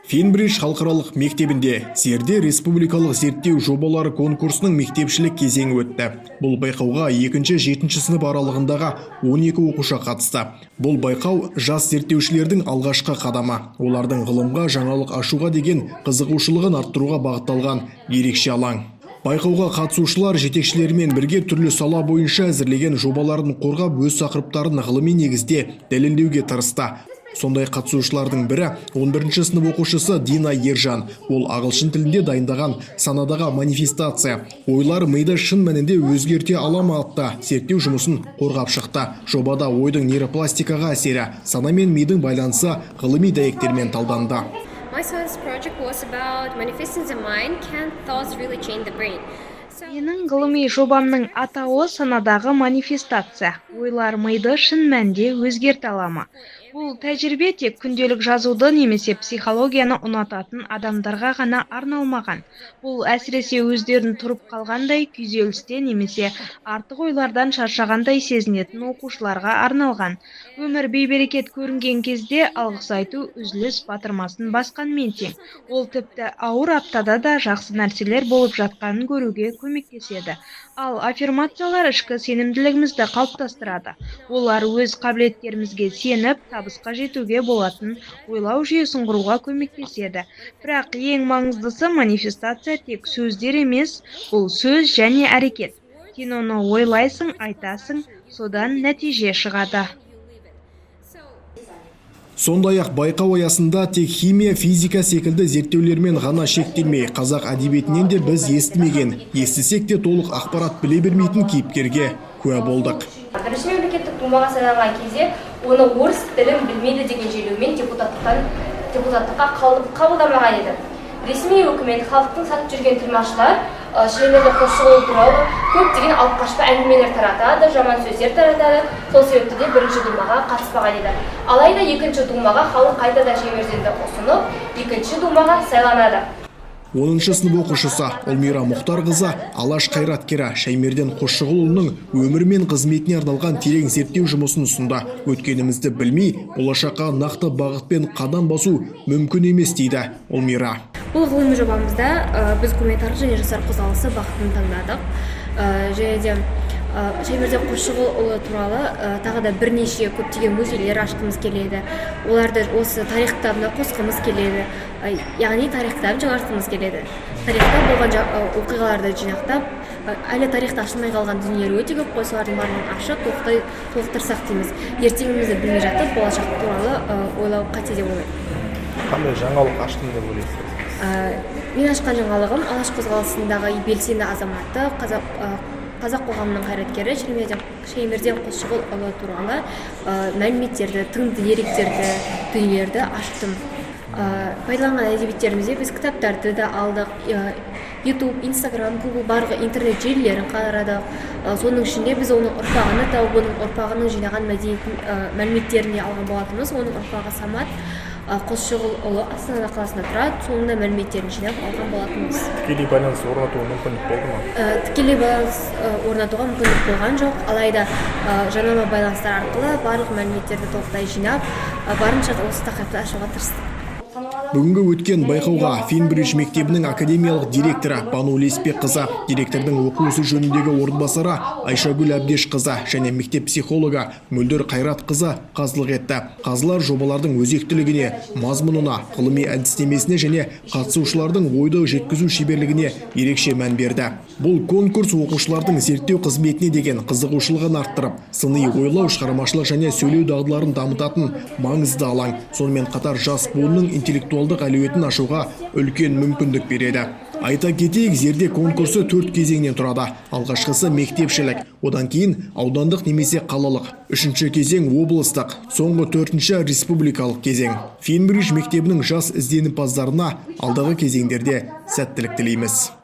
Финбридж халықаралық мектебінде Зерде республикалық зерттеу жобалары конкурсының мектепшілік кезеңі өтті. Бұл байқауға 2-7 сынып аралығындағы 12 оқушы қатысты. Бұл байқау жас зерттеушілердің алғашқы қадамы. Олардың ғылымға жаңалық ашуға деген қызығушылығын арттыруға бағытталған ерекше алаң. Байқауға қатысушылар жетекшілерімен бірге түрлі сала бойынша әзірлеген жобаларын қорғап, өз тақырыптарын ғылыми негізде дәлелдеуге тырысты. Сондай қатысушылардың бірі 11 сынып оқушысы Дина Ержан. Ол ағылшын тілінде дайындаған санадағы манифестация, ойлар миды шын мәнінде өзгерте ала ма атты зерттеу жұмысын қорғап шықты. Жобада ойдың нейропластикаға әсері, сана мен мидың байланысы ғылыми дәйектермен талданды. My science project was about manifesting the mind, can thoughts really change the brain? Менің ғылыми жобамның атауы санадағы манифестация. Ойлар миды шын мәнінде өзгерте ала ма? Бұл тәжірибе тек күнделік жазуды немесе психологияны ұнататын адамдарға ғана арналмаған. Бұл әсіресе өздерін тұрып қалғандай, күйзелісте немесе артық ойлардан шаршағандай сезінетін оқушыларға арналған. Өмір бейберекет көрінген кезде алғыс айту үзіліс батырмасын басқанмен тең. Ол тіпті ауыр аптада да жақсы нәрселер болып жатқанын көруге көмектеседі. Ал аффирмациялар ішкі сенімділігімізді қалыптастырады. Олар өз қабілеттерімізге сеніп, табысқа жетуге болатын ойлау жүйесін құруға көмектеседі. Бірақ ең маңыздысы манифестация тек сөздер емес, бұл сөз және әрекет. Сен оны ойлайсың, айтасың, содан нәтиже шығады. Сондай-ақ байқау аясында тек химия, физика секілді зерттеулермен ғана шектелмей, қазақ әдебиетінен де біз естімеген, естісек те толық ақпарат біле бермейтін кейіпкерге куә болдық. Бірінші мемлекеттік думаға сайланған кезде оны орыс тілін білмейді деген желеумен депутаттыққа қабылдамаған еді. Ресми өкімет халықтың сатып жүрген тілмашылар шірелерді қосшығылу туралы көптеген алып-қашпа әңгімелер таратады, жаман сөздер таратады. Сол себепті де бірінші думаға қатыспаған еді. Алайда екінші думаға халық қайтада Шаймерденді ұсынып, екінші думаға сайланады. 10 сынып оқушысы Олмира Мұхтарқызы алаш қайраткері Шаймерден Қосшығұлұлының өмірі мен қызметіне арналған терең зерттеу жұмысын ұсынды. Өткенімізді білмей, болашаққа нақты бағытпен қадам басу мүмкін емес дейді Олмира. Бұл ғылыми жобамызда біз гуманитарлық және жастар қозғалысы бағытын таңдадық. Және де Шаймерден Қосшығұлұлы туралы тағы да бірнеше көптеген музейлер ашқымыз келеді. Оларды осы тарих кітабына қосқымыз келеді. Яғни тарих кітабын жаңартқымыз келеді. Тарихта болған оқиғаларды жинақтап, әлі тарихта ашылмай қалған дүниелер өте көп қой, солардың барлығын ашып, толықтырсақ дейміз. Ертеңімізді білмей жатып, болашақ туралы ойлау қате деп ойлаймын. Қандай жаңалық аштым деп ойлайсыз? Мен ашқан жаңалығым алаш қозғалысындағы белсенді азаматы, қазақ қоғамының қайраткері Шаймерден Қосшығұлұлы туралы мәліметтерді, тың деректерді, дүниелерді аштым. Пайдаланған әдебиеттерімізде біз кітаптарды да алдық, YouTube, Instagram, Google барлығы интернет желілерін қарадық. Соның ішінде біз оның ұрпағын тауып, оның ұрпағының жинаған мәліметтеріне алған болатынбыз. Оның ұрпағы Самат Қосшығұлұлы Астана қаласында тұрады, соңында мәліметтерін жинап алған болатынбыз. Тікелей байланыс орнатуға мүмкіндік болды ма? Тікелей байланыс орнатуға мүмкіндік болған жоқ, алайда жанама байланыстар арқылы барлық мәліметтерді толықтай жинап, барынша осы тақырыпты ашуға тырыстық. Бүгінгі өткен байқауға Финбридж мектебінің академиялық директоры Бану Леспекқызы, директордың оқу ісі жөніндегі орынбасары Айшагүл Әбдешқызы және мектеп психологы Мөлдір Қайратқызы қазылық етті. Қазылар жобалардың өзектілігіне, мазмұнына, ғылыми әдістемесіне және қатысушылардың ойды жеткізу шеберлігіне ерекше мән берді. Бұл конкурс оқушылардың зерттеу қызметіне деген қызығушылығын арттырып, сыни ойлау, шығармашылық және сөйлеу дағдыларын дамытатын маңызды алаң. Сонымен қатар жас буынның интеллектуалдық әлеуетін ашуға үлкен мүмкіндік береді. Айта кетейік, зерде конкурсы 4 кезеңнен тұрады. Алғашқысы мектепшілік, одан кейін аудандық немесе қалалық. 3-ші кезең облыстық, соңғы 4-ші республикалық кезең. Финбридж мектебінің жас ізденімпаздарына алдағы кезеңдерде сәттілік тілейміз.